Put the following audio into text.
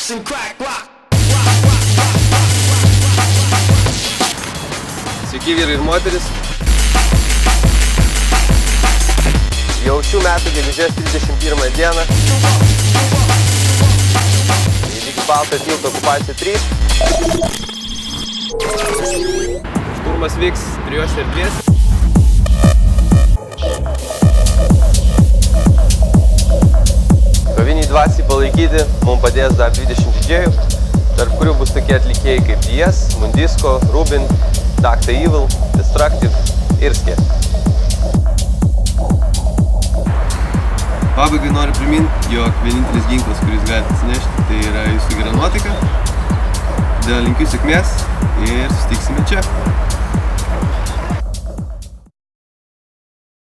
rocks and crack rock. Sveiki vyrai ir moteris. Jau šių metų gegužės 31 dieną įvyks Baltojo tilto okupacija 3. Šturmas vyks 3 erdvėse. Koviniai dvasiai palaikyti mums padės dar 20 didžėjų, tarp kurių bus tokie atlikėjai kaip Dies, Mundisko, Rubin, Dr. Evil, Destructive ir Scare. Pabaigai noriu priminti, jog vienintelis ginklas, kuris galite atsinešti, tai yra jūsų gera nuotaika. Todėl linkiu sėkmės ir susitiksime čia.